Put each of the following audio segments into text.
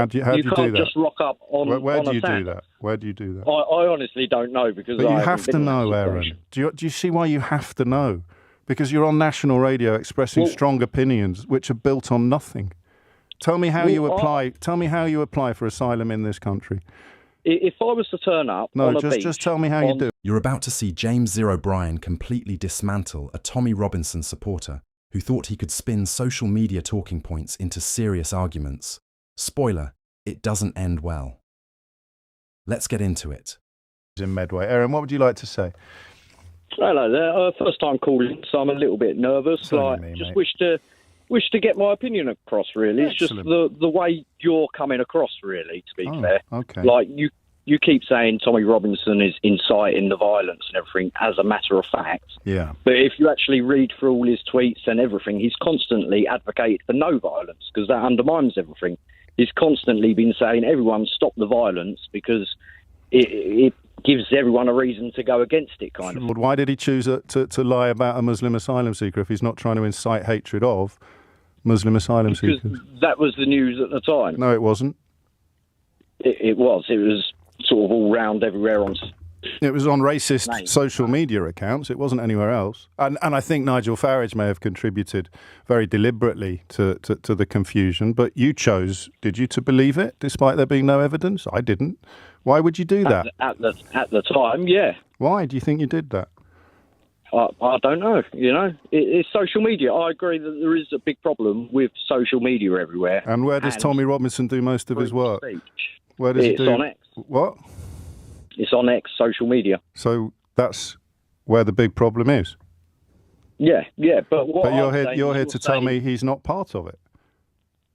How do you You do can't that? just rock up on Where on do a you do Saturday. that? Where do you do that? I honestly don't know because But I you haven't have to been in that know, situation. Aaron. Do you see why you have to know? Because you're on national radio expressing strong opinions which are built on nothing. Tell me how you apply. Tell me how you apply for asylum in this country. If I was to turn up on a beach... just tell me how you do. You're about to see James Zero Bryan completely dismantle a Tommy Robinson supporter who thought he could spin social media talking points into serious arguments. Spoiler, it doesn't end well. Let's get into it. In Medway. Aaron, what would you like to say? Hello there. First time calling, so I'm a little bit nervous. Just wish to get my opinion across, really. Excellent. It's just the way you're coming across, really, to be fair. Okay. Like, you keep saying Tommy Robinson is inciting the violence and everything as a matter of fact. Yeah. But if you actually read through all his tweets and everything, he's constantly advocated for no violence because that undermines everything. He's constantly been saying, everyone stop the violence because it gives everyone a reason to go against it, kind of. Why did he choose to lie about a Muslim asylum seeker if he's not trying to incite hatred of Muslim asylum seekers? Because that was the news at the time. No, it wasn't. It was. It was sort of all round everywhere on... It was on racist social media accounts. It wasn't anywhere else. And I think Nigel Farage may have contributed very deliberately to the confusion. But you chose, did you, to believe it, despite there being no evidence? I didn't. Why would you do that? At the time, yeah. Why do you think you did that? I don't know, It's social media. I agree that there is a big problem with social media everywhere. And where does Tommy Robinson do most of his work? Where does he do? It's on X. What? It's on X, social media. So that's where the big problem is? Yeah, but what But you're here to tell me he's not part of it?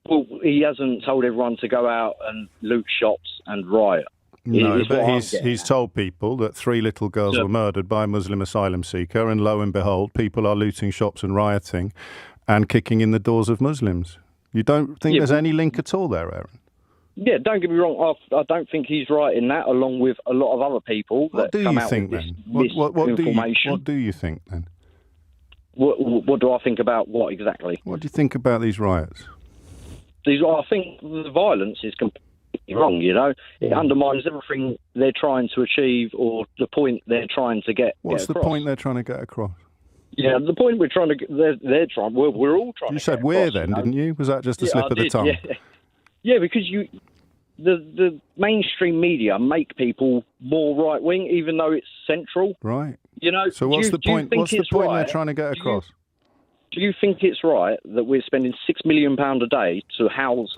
Well, he hasn't told everyone to go out and loot shops and riot. No, but he's told people that 3 little girls were murdered by a Muslim asylum seeker, and lo and behold, people are looting shops and rioting and kicking in the doors of Muslims. You don't think there's any link at all there, Aaron? Yeah, don't get me wrong. I don't think he's right in that, along with a lot of other people. What do you think then? What do you think then? What do I think about what exactly? What do you think about these riots? I think the violence is completely wrong, It undermines everything they're trying to achieve or the point they're trying to get What's the point they're trying to get across? Yeah, the point we're trying to get, they're trying, we're all trying to get across. You said we're then, didn't you? Was that just a slip of the tongue? Yeah, because the mainstream media make people more right-wing, even though it's central. Right. So what's the point? What's the point they're trying to get across? Do you think it's right that we're spending £6 million a day to house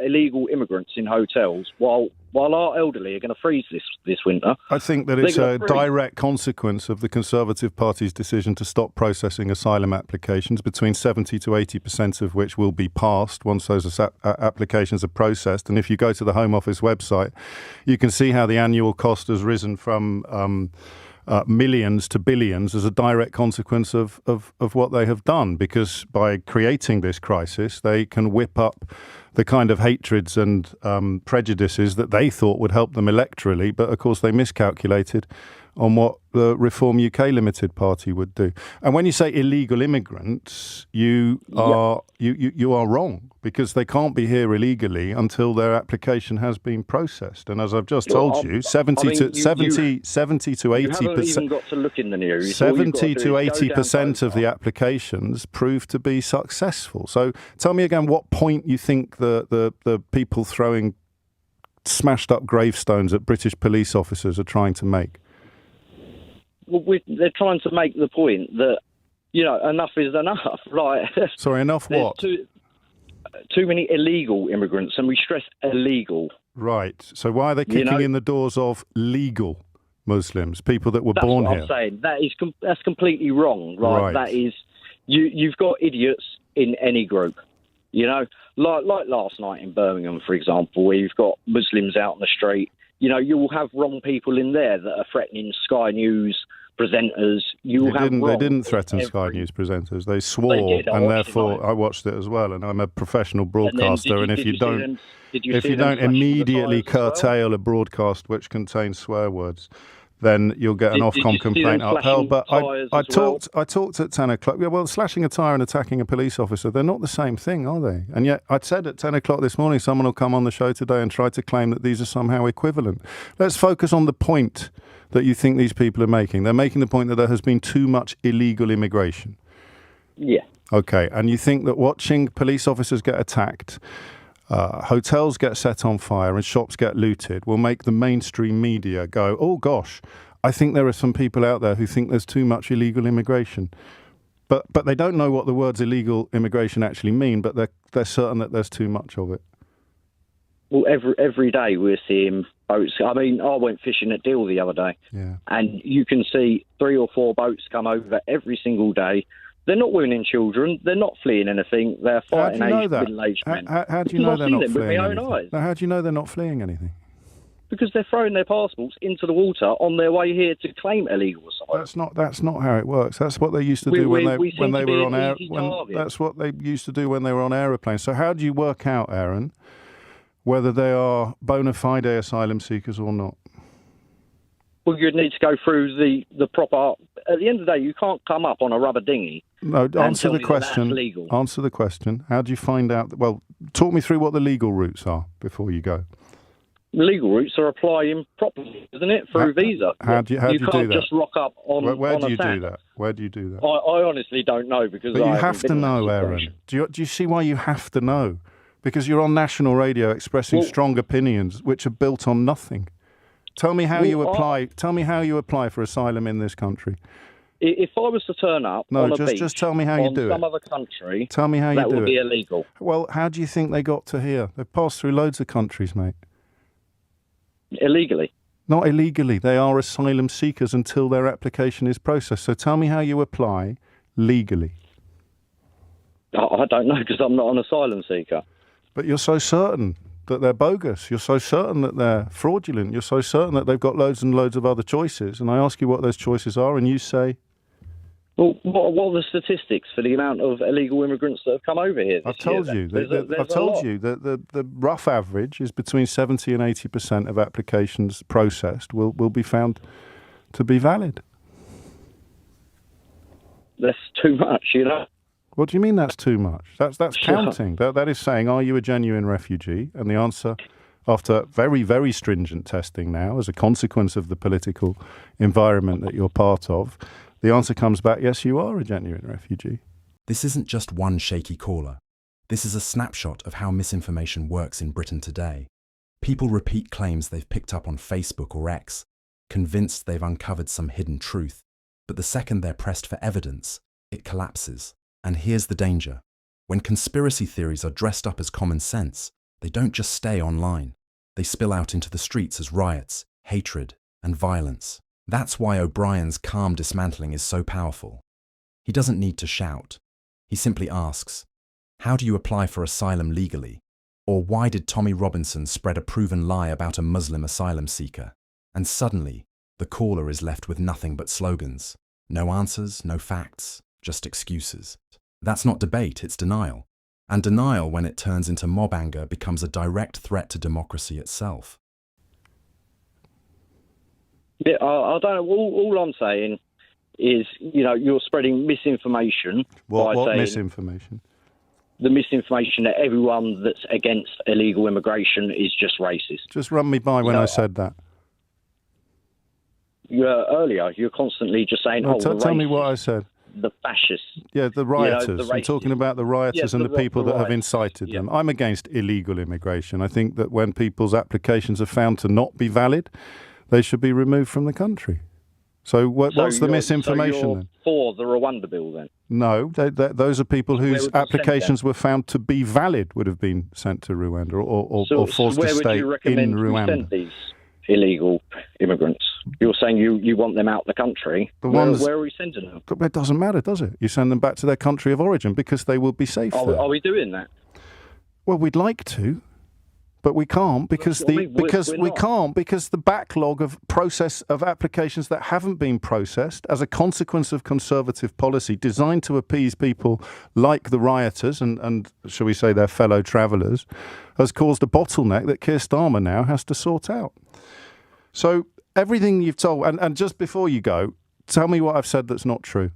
illegal immigrants in hotels while our elderly are going to freeze this winter? I think that it's a direct consequence of the Conservative Party's decision to stop processing asylum applications, between 70 to 80% of which will be passed once those applications are processed. And if you go to the Home Office website, you can see how the annual cost has risen from millions to billions as a direct consequence of what they have done, because by creating this crisis, they can whip up the kind of hatreds and prejudices that they thought would help them electorally, but of course they miscalculated on what the Reform UK Limited Party would do. And when you say illegal immigrants, you are wrong, because they can't be here illegally until their application has been processed. And as I've just told you, 70 to 80%. You haven't even got to look in the news. 70 to 80% of the applications prove to be successful. So tell me again what point you think the people throwing smashed up gravestones at British police officers are trying to make. Well, they're trying to make the point that, enough is enough. Sorry, enough what? Too many illegal immigrants, and we stress illegal. Right. So why are they kicking in the doors of legal Muslims, people that were born here? That's what I'm saying. That's completely wrong. Right. That is, you've got idiots in any group. Like last night in Birmingham, for example, where you've got Muslims out on the street. You will have wrong people in there that are threatening Sky News presenters. They didn't threaten Sky News presenters. They swore, and therefore I watched it as well. And I'm a professional broadcaster, and if you don't immediately curtail a broadcast which contains swear words, then you'll get an Did Ofcom you see complaint them upheld. But flashing I tyres I talked at 10 o'clock. Yeah, well, slashing a tyre and attacking a police officer, they're not the same thing, are they? And yet I'd said at 10 o'clock this morning, someone will come on the show today and try to claim that these are somehow equivalent. Let's focus on the point that you think these people are making. They're making the point that there has been too much illegal immigration. Yeah. Okay, and you think that watching police officers get attacked, hotels get set on fire and shops get looted will make the mainstream media go, oh gosh, I think there are some people out there who think there's too much illegal immigration. But they don't know what the words illegal immigration actually mean, but they're certain that there's too much of it. Well, every day we're seeing boats. I mean, I went fishing at Deal the other day, and you can see 3 or 4 boats come over every single day. They're not women and children. They're not fleeing anything. They're fighting middle-aged men. How do you know they're not fleeing anything? No, how do you know they're not fleeing anything? Because they're throwing their passports into the water on their way here to claim illegal asylum. That's not how it works. That's what they used to do when they were on air. That's what they used to do when they were on aeroplanes. So how do you work out, Aaron, whether they are bona fide asylum seekers or not? Well, you'd need to go through the proper. At the end of the day, you can't come up on a rubber dinghy. No, answer the question. Answer the question. How do you find out? Well, talk me through what the legal routes are before you go. The legal routes are applying properly, isn't it, through visa? How do you do that? You can't just rock up on. Where on do you do that? Where do you do that? I honestly don't know because. But you have to know, Aaron. Do you see why you have to know? Because you're on national radio expressing strong opinions which are built on nothing. Tell me how you apply. Tell me how you apply for asylum in this country. If I was to turn up on a beach, just tell me how you do it. Some other country, tell me how you do it. That would be illegal. Well, how do you think they got to here? They've passed through loads of countries, mate. Illegally. Not illegally. They are asylum seekers until their application is processed. So tell me how you apply legally. I don't know because I'm not an asylum seeker. But you're so certain that they're bogus. You're so certain that they're fraudulent. You're so certain that they've got loads and loads of other choices. And I ask you what those choices are, and you say... Well, what are the statistics for the amount of illegal immigrants that have come over here this year? I've told you that the rough average is between 70 and 80% of applications processed will be found to be valid. That's too much, you know. What do you mean that's too much? That's counting. That is saying, are you a genuine refugee? And the answer, after very, very stringent testing now, as a consequence of the political environment that you're part of, the answer comes back, yes, you are a genuine refugee. This isn't just one shaky caller. This is a snapshot of how misinformation works in Britain today. People repeat claims they've picked up on Facebook or X, convinced they've uncovered some hidden truth. But the second they're pressed for evidence, it collapses. And here's the danger. When conspiracy theories are dressed up as common sense, they don't just stay online. They spill out into the streets as riots, hatred, and violence. That's why O'Brien's calm dismantling is so powerful. He doesn't need to shout. He simply asks, how do you apply for asylum legally? Or why did Tommy Robinson spread a proven lie about a Muslim asylum seeker? And suddenly, the caller is left with nothing but slogans. No answers, no facts, just excuses. That's not debate, it's denial. And denial, when it turns into mob anger, becomes a direct threat to democracy itself. Yeah, I don't know. All I'm saying is, you know, you're spreading misinformation. What misinformation? The misinformation that everyone that's against illegal immigration is just racist. Just run me by when I said that. Earlier, you're constantly just saying, tell me what I said. The fascists. Yeah, the rioters. I'm talking about the rioters and the people that have incited them. I'm against illegal immigration. I think that when people's applications are found to not be valid, they should be removed from the country. So what's the misinformation so you're then? For the Rwanda bill then? No, those are people whose applications were found to be valid, would have been sent to Rwanda or forced to stay in Rwanda. Where would you recommend we send these illegal immigrants? You're saying you want them out the country. Where are we sending them? It doesn't matter, does it? You send them back to their country of origin because they will be safe there. Are we doing that? Well, we'd like to, but we can't because the backlog of process of applications that haven't been processed as a consequence of conservative policy designed to appease people like the rioters and shall we say their fellow travellers has caused a bottleneck that Keir Starmer now has to sort out. So everything you've told, and just before you go, tell me what I've said that's not true.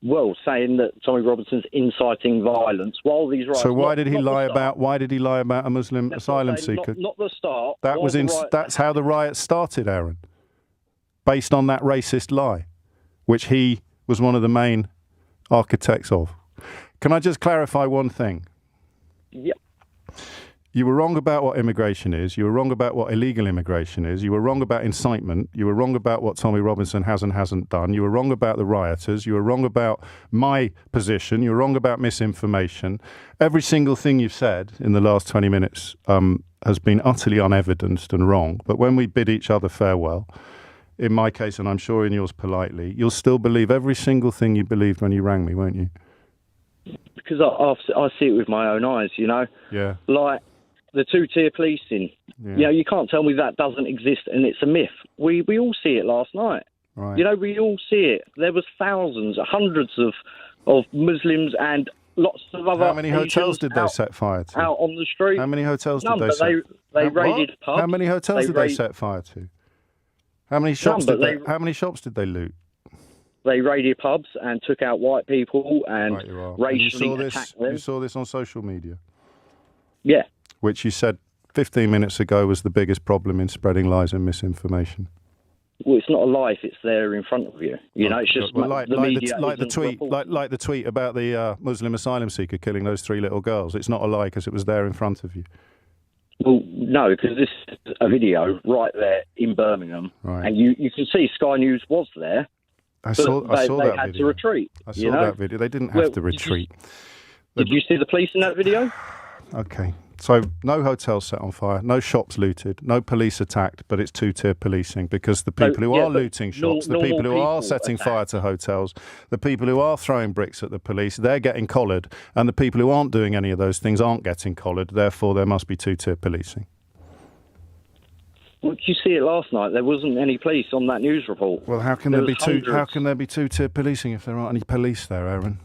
Well, saying that Tommy Robinson's inciting violence while these riots. So why did he lie about a Muslim asylum seeker? Not the start. That's how the riots started, Aaron. Based on that racist lie, which he was one of the main architects of. Can I just clarify one thing? Yep. You were wrong about what immigration is. You were wrong about what illegal immigration is. You were wrong about incitement. You were wrong about what Tommy Robinson has and hasn't done. You were wrong about the rioters. You were wrong about my position. You were wrong about misinformation. Every single thing you've said in the last 20 minutes has been utterly unevidenced and wrong. But when we bid each other farewell, in my case, and I'm sure in yours politely, you'll still believe every single thing you believed when you rang me, won't you? Because I see it with my own eyes, you know? Yeah. Like the two-tier policing. Yeah. You know, you can't tell me that doesn't exist and it's a myth. We all see it last night. Right. You know, we all see it. There was thousands, hundreds of Muslims and lots of other How many hotels did they set fire to? Out on the street. How many hotels None, did they set? They raided pubs. How many hotels did they set fire to? How many shops How many shops did they loot? They raided pubs and took out white people and racially attacked them. You saw this on social media? Yeah. Which you said 15 minutes ago was the biggest problem in spreading lies and misinformation. Well, it's not a lie if it's there in front of you. You know, it's just the tweet about the Muslim asylum seeker killing those 3 little girls. It's not a lie because it was there in front of you. Well, no, because this is a video right there in Birmingham, and you can see Sky News was there. I saw that video. They had to retreat. I saw that video. They didn't have to retreat. Did you see the police in that video? Okay. So no hotels set on fire, no shops looted, no police attacked, but it's two-tier policing because the people who are looting shops, the people who are setting fire to hotels, the people who are throwing bricks at the police, they're getting collared, and the people who aren't doing any of those things aren't getting collared. Therefore, there must be two-tier policing. Well, did you see it last night? There wasn't any police on that news report. Well, how can there be two-tier policing if there aren't any police there, Aaron?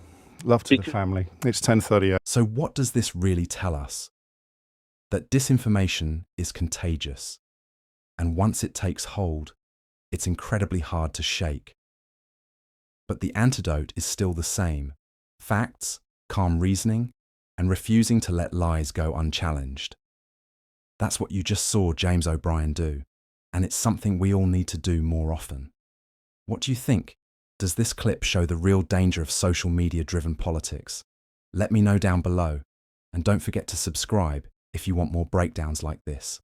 Love to the family. It's 10:38. So what does this really tell us? That disinformation is contagious, and once it takes hold, it's incredibly hard to shake. But the antidote is still the same: facts, calm reasoning, and refusing to let lies go unchallenged. That's what you just saw James O'Brien do, and it's something we all need to do more often. What do you think? Does this clip show the real danger of social media-driven politics? Let me know down below, and don't forget to subscribe if you want more breakdowns like this.